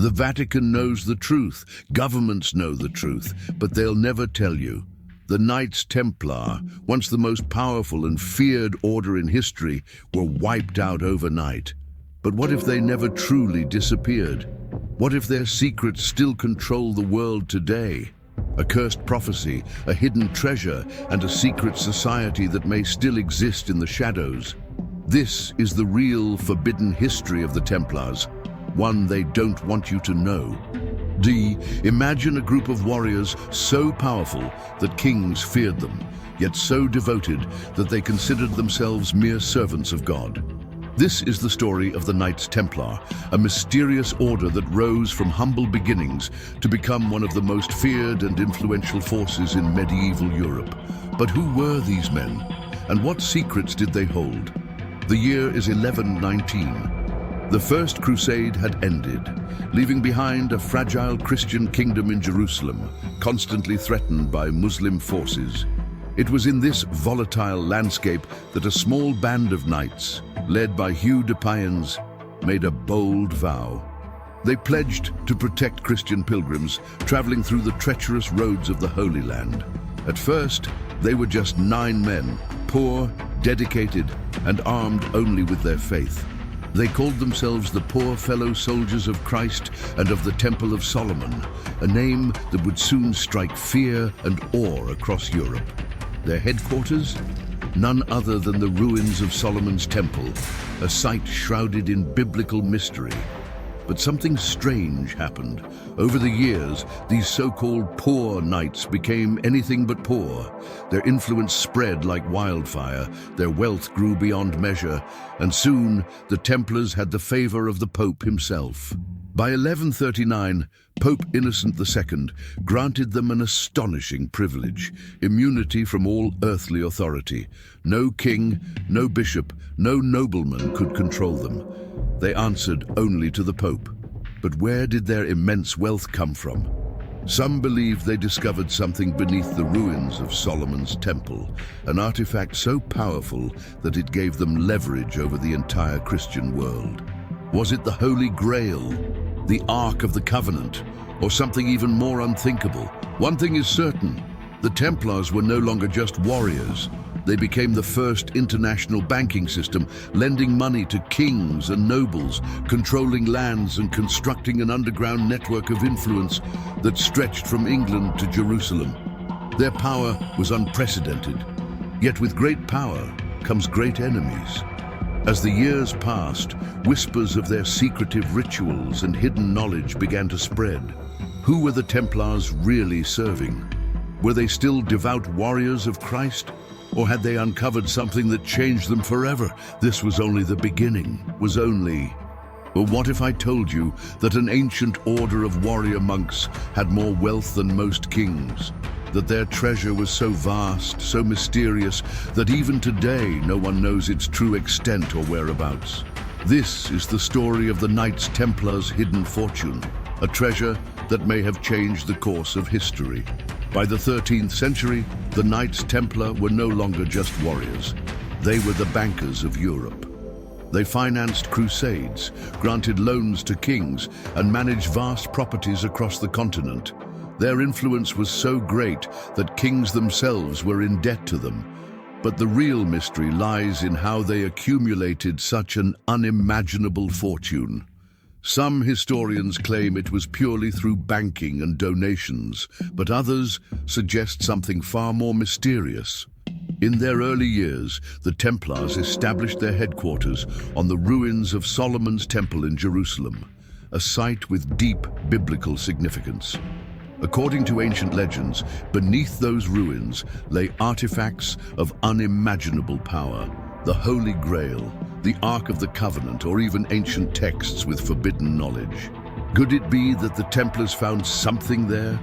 The Vatican knows the truth, governments know the truth, but they'll never tell you. The Knights Templar, once the most powerful and feared order in history, were wiped out overnight. But what if they never truly disappeared? What if their secrets still control the world today? A cursed prophecy, a hidden treasure, and a secret society that may still exist in the shadows. This is the real forbidden history of the Templars, one they don't want you to know. Imagine a group of warriors so powerful that kings feared them, yet so devoted that they considered themselves mere servants of God. This is the story of the Knights Templar, a mysterious order that rose from humble beginnings to become one of the most feared and influential forces in medieval Europe. But who were these men, and what secrets did they hold? The year is 1119. The First Crusade had ended, leaving behind a fragile Christian kingdom in Jerusalem, constantly threatened by Muslim forces. It was in this volatile landscape that a small band of knights, led by Hugh de Payens, made a bold vow. They pledged to protect Christian pilgrims traveling through the treacherous roads of the Holy Land. At first, they were just 9 men, poor, dedicated, and armed only with their faith. They called themselves the Poor Fellow Soldiers of Christ and of the Temple of Solomon, a name that would soon strike fear and awe across Europe. Their headquarters? None other than the ruins of Solomon's Temple, a site shrouded in biblical mystery. But something strange happened. Over the years, these so-called poor knights became anything but poor. Their influence spread like wildfire, their wealth grew beyond measure, and soon the Templars had the favor of the Pope himself. By 1139, Pope Innocent II granted them an astonishing privilege, immunity from all earthly authority. No king, no bishop, no nobleman could control them. They answered only to the Pope. But where did their immense wealth come from? Some believed they discovered something beneath the ruins of Solomon's Temple, an artifact so powerful that it gave them leverage over the entire Christian world. Was it the Holy Grail, the Ark of the Covenant, or something even more unthinkable? One thing is certain, the Templars were no longer just warriors. They became the first international banking system, lending money to kings and nobles, controlling lands and constructing an underground network of influence that stretched from England to Jerusalem. Their power was unprecedented. Yet with great power comes great enemies. As the years passed, whispers of their secretive rituals and hidden knowledge began to spread. Who were the Templars really serving? Were they still devout warriors of Christ? Or had they uncovered something that changed them forever? This was only the beginning, But what if I told you that an ancient order of warrior monks had more wealth than most kings? That their treasure was so vast, so mysterious, that even today no one knows its true extent or whereabouts? This is the story of the Knights Templar's hidden fortune, a treasure that may have changed the course of history. By the 13th century, the Knights Templar were no longer just warriors. They were the bankers of Europe. They financed crusades, granted loans to kings, and managed vast properties across the continent. Their influence was so great that kings themselves were in debt to them. But the real mystery lies in how they accumulated such an unimaginable fortune. Some historians claim it was purely through banking and donations, but others suggest something far more mysterious. In their early years, the Templars established their headquarters on the ruins of Solomon's Temple in Jerusalem, a site with deep biblical significance. According to ancient legends, beneath those ruins lay artifacts of unimaginable power, the Holy Grail, the Ark of the Covenant, or even ancient texts with forbidden knowledge. Could it be that the Templars found something there?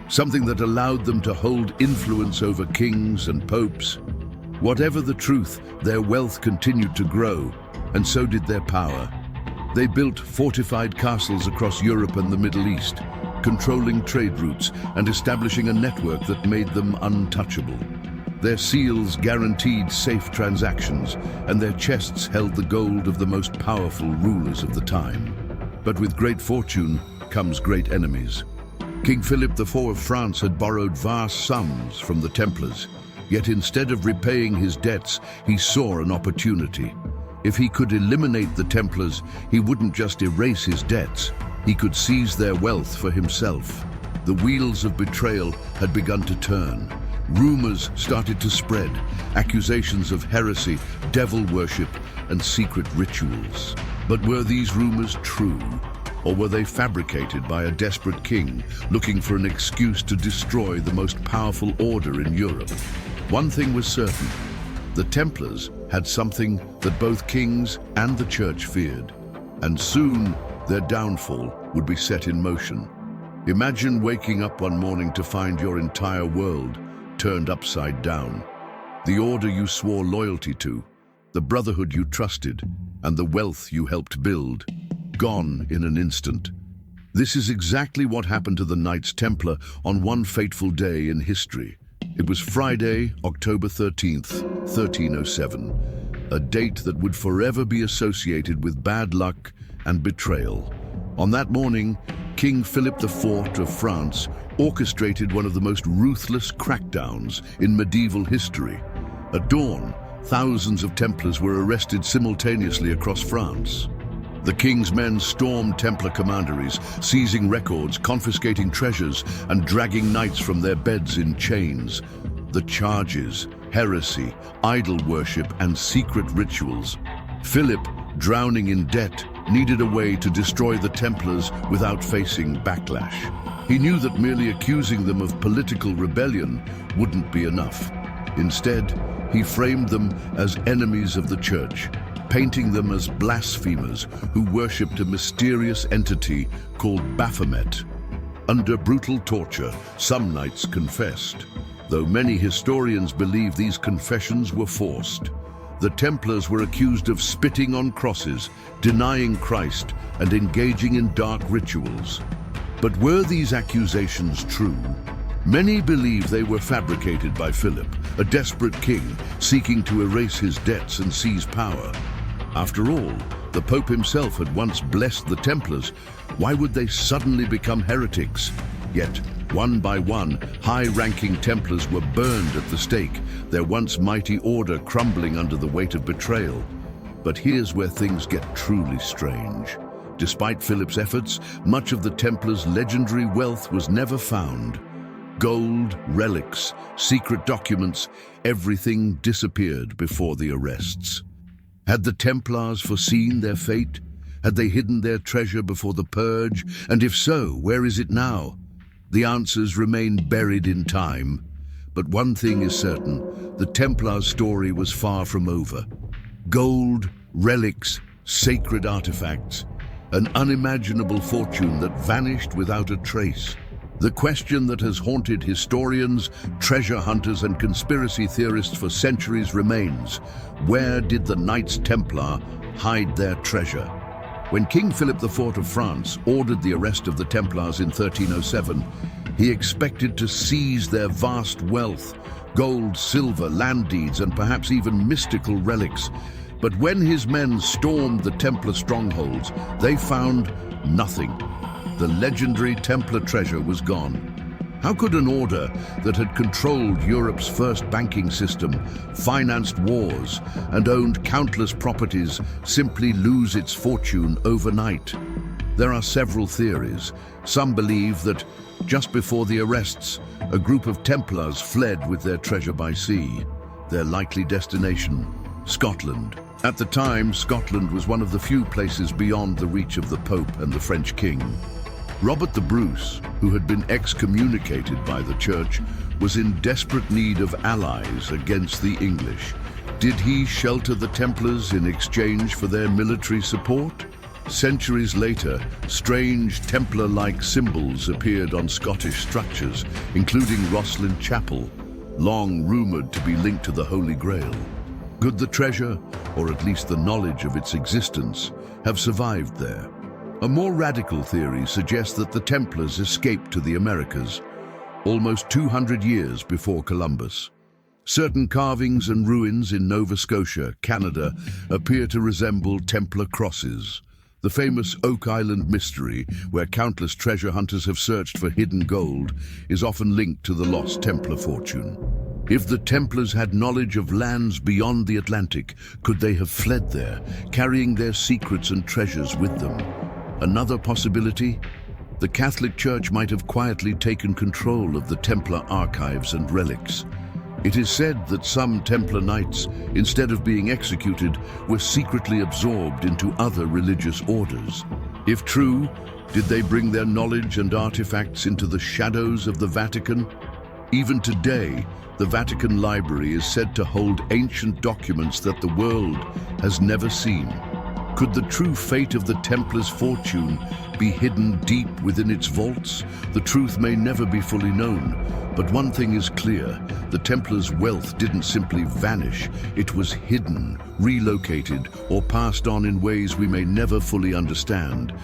Something that allowed them to hold influence over kings and popes? Whatever the truth, their wealth continued to grow, and so did their power. They built fortified castles across Europe and the Middle East, controlling trade routes and establishing a network that made them untouchable. Their seals guaranteed safe transactions, and their chests held the gold of the most powerful rulers of the time. But with great fortune comes great enemies. King Philip IV of France had borrowed vast sums from the Templars, yet instead of repaying his debts, he saw an opportunity. If he could eliminate the Templars, he wouldn't just erase his debts, he could seize their wealth for himself. The wheels of betrayal had begun to turn. Rumors started to spread, accusations of heresy, devil worship, and secret rituals. But were these rumors true? Or were they fabricated by a desperate king looking for an excuse to destroy the most powerful order in Europe? One thing was certain: the Templars had something that both kings and the church feared, and soon their downfall would be set in motion. Imagine waking up one morning to find your entire world turned upside down. The order you swore loyalty to, the brotherhood you trusted, and the wealth you helped build, gone in an instant. This is exactly what happened to the Knights Templar on one fateful day in history. It was Friday, October 13th, 1307, a date that would forever be associated with bad luck and betrayal. On that morning, King Philip IV of France orchestrated one of the most ruthless crackdowns in medieval history. At dawn, thousands of Templars were arrested simultaneously across France. The king's men stormed Templar commanderies, seizing records, confiscating treasures, and dragging knights from their beds in chains. The charges: heresy, idol worship, and secret rituals. Philip, drowning in debt, needed a way to destroy the Templars without facing backlash. He knew that merely accusing them of political rebellion wouldn't be enough. Instead, he framed them as enemies of the church, painting them as blasphemers who worshipped a mysterious entity called Baphomet. Under brutal torture, some knights confessed, though many historians believe these confessions were forced. The Templars were accused of spitting on crosses, denying Christ, and engaging in dark rituals. But were these accusations true? Many believe they were fabricated by Philip, a desperate king seeking to erase his debts and seize power. After all, the Pope himself had once blessed the Templars. Why would they suddenly become heretics? Yet, one by one, high-ranking Templars were burned at the stake, their once mighty order crumbling under the weight of betrayal. But here's where things get truly strange. Despite Philip's efforts, much of the Templars' legendary wealth was never found. Gold, relics, secret documents, everything disappeared before the arrests. Had the Templars foreseen their fate? Had they hidden their treasure before the purge? And if so, where is it now? The answers remain buried in time. But one thing is certain: the Templars' story was far from over. Gold, relics, sacred artifacts, an unimaginable fortune that vanished without a trace. The question that has haunted historians, treasure hunters, and conspiracy theorists for centuries remains: where did the Knights Templar hide their treasure? When King Philip IV of France ordered the arrest of the Templars in 1307, he expected to seize their vast wealth: gold, silver, land deeds, and perhaps even mystical relics. But when his men stormed the Templar strongholds, they found nothing. The legendary Templar treasure was gone. How could an order that had controlled Europe's first banking system, financed wars, and owned countless properties simply lose its fortune overnight? There are several theories. Some believe that just before the arrests, a group of Templars fled with their treasure by sea. Their likely destination: Scotland. At the time, Scotland was one of the few places beyond the reach of the Pope and the French king. Robert the Bruce, who had been excommunicated by the church, was in desperate need of allies against the English. Did he shelter the Templars in exchange for their military support? Centuries later, strange Templar-like symbols appeared on Scottish structures, including Rosslyn Chapel, long rumored to be linked to the Holy Grail. Could the treasure, or at least the knowledge of its existence, have survived there? A more radical theory suggests that the Templars escaped to the Americas, almost 200 years before Columbus. Certain carvings and ruins in Nova Scotia, Canada, appear to resemble Templar crosses. The famous Oak Island mystery, where countless treasure hunters have searched for hidden gold, is often linked to the lost Templar fortune. If the Templars had knowledge of lands beyond the Atlantic, could they have fled there, carrying their secrets and treasures with them? Another possibility? The Catholic Church might have quietly taken control of the Templar archives and relics. It is said that some Templar knights, instead of being executed, were secretly absorbed into other religious orders. If true, did they bring their knowledge and artifacts into the shadows of the Vatican? Even today, the Vatican Library is said to hold ancient documents that the world has never seen. Could the true fate of the Templars' fortune be hidden deep within its vaults? The truth may never be fully known, but one thing is clear: the Templars' wealth didn't simply vanish, it was hidden, relocated, or passed on in ways we may never fully understand.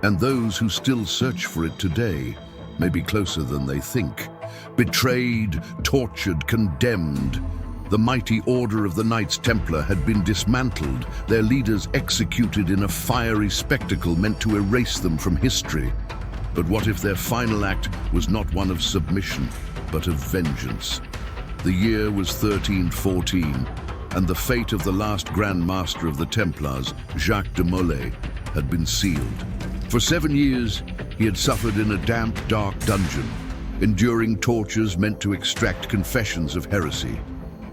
And those who still search for it today may be closer than they think. Betrayed, tortured, condemned, the mighty order of the Knights Templar had been dismantled, their leaders executed in a fiery spectacle meant to erase them from history. But what if their final act was not one of submission, but of vengeance? The year was 1314, and the fate of the last Grand Master of the Templars, Jacques de Molay, had been sealed. For 7 years, he had suffered in a damp, dark dungeon, enduring tortures meant to extract confessions of heresy.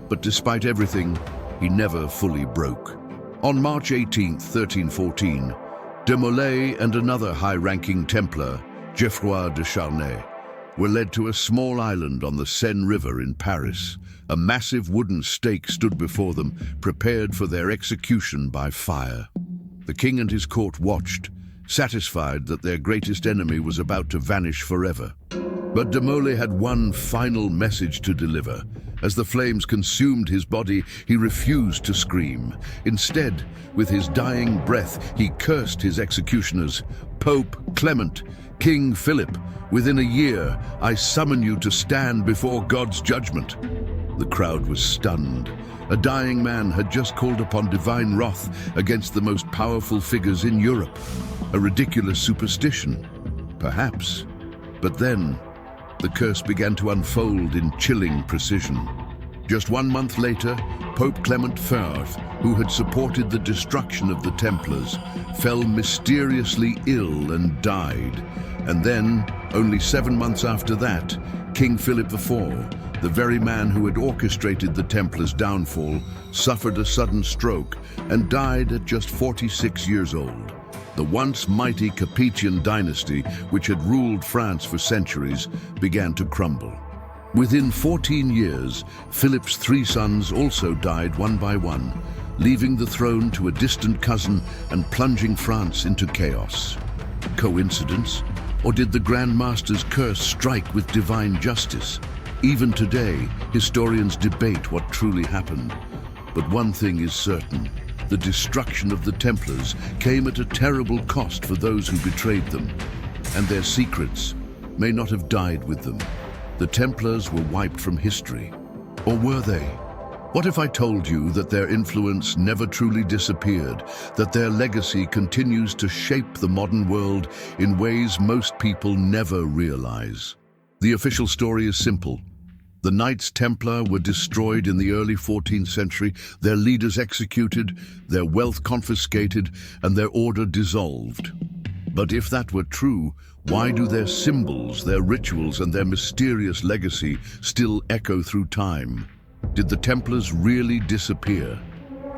But despite everything, he never fully broke. On March 18, 1314, de Molay and another high-ranking Templar, Geoffroy de Charnay, were led to a small island on the Seine River in Paris. A massive wooden stake stood before them, prepared for their execution by fire. The king and his court watched, satisfied that their greatest enemy was about to vanish forever. But de Molay had one final message to deliver. As the flames consumed his body, he refused to scream. Instead, with his dying breath, he cursed his executioners. "Pope Clement, King Philip, within a year, I summon you to stand before God's judgment." The crowd was stunned. A dying man had just called upon divine wrath against the most powerful figures in Europe. A ridiculous superstition, perhaps. But then, the curse began to unfold in chilling precision. Just 1 month later, Pope Clement IV, who had supported the destruction of the Templars, fell mysteriously ill and died. And then, only 7 months after that, King Philip IV, the very man who had orchestrated the Templars' downfall, suffered a sudden stroke and died at just 46 years old. The once mighty Capetian dynasty, which had ruled France for centuries, began to crumble. Within 14 years, Philip's 3 sons also died one by one, leaving the throne to a distant cousin and plunging France into chaos. Coincidence? Or did the Grand Master's curse strike with divine justice? Even today, historians debate what truly happened. But one thing is certain: the destruction of the Templars came at a terrible cost for those who betrayed them, and their secrets may not have died with them. The Templars were wiped from history. Or were they? What if I told you that their influence never truly disappeared, that their legacy continues to shape the modern world in ways most people never realize? The official story is simple. The Knights Templar were destroyed in the early 14th century, their leaders executed, their wealth confiscated, and their order dissolved. But if that were true, why do their symbols, their rituals, and their mysterious legacy still echo through time? Did the Templars really disappear?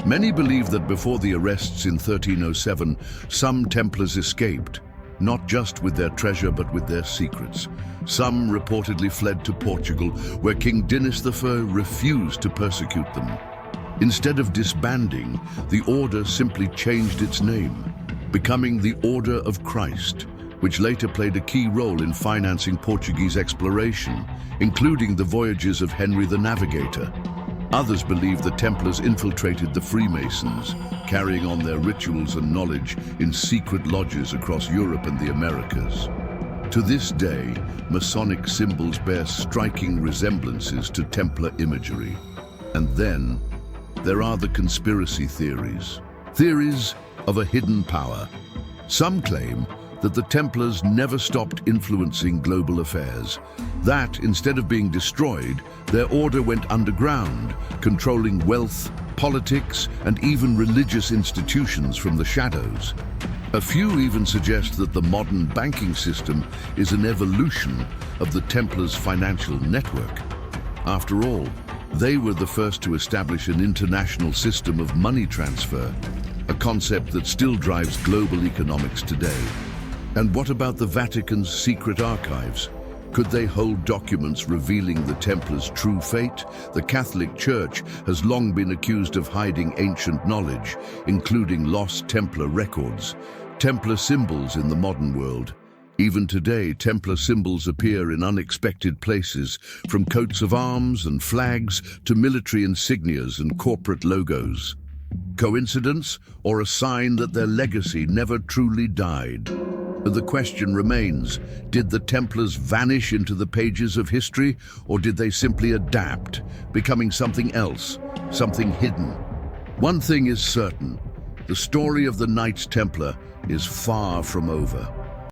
Many believe that before the arrests in 1307, some Templars escaped, not just with their treasure but with their secrets. Some reportedly fled to Portugal, where King Dinis I refused to persecute them. Instead of disbanding, the order simply changed its name, becoming the Order of Christ, which later played a key role in financing Portuguese exploration, including the voyages of Henry the Navigator. Others believe the Templars infiltrated the Freemasons, carrying on their rituals and knowledge in secret lodges across Europe and the Americas. To this day, Masonic symbols bear striking resemblances to Templar imagery. And then, there are the conspiracy theories. Theories of a hidden power, Some claim that the Templars never stopped influencing global affairs. That, instead of being destroyed, their order went underground, controlling wealth, politics, and even religious institutions from the shadows. A few even suggest that the modern banking system is an evolution of the Templars' financial network. After all, they were the first to establish an international system of money transfer, a concept that still drives global economics today. And what about the Vatican's secret archives? Could they hold documents revealing the Templars' true fate? The Catholic Church has long been accused of hiding ancient knowledge, including lost Templar records, Templar symbols in the modern world. Even today, Templar symbols appear in unexpected places, from coats of arms and flags to military insignias and corporate logos. Coincidence, or a sign that their legacy never truly died? The question remains, did the Templars vanish into the pages of history, or did they simply adapt, becoming something else, something hidden? One thing is certain, the story of the Knights Templar is far from over.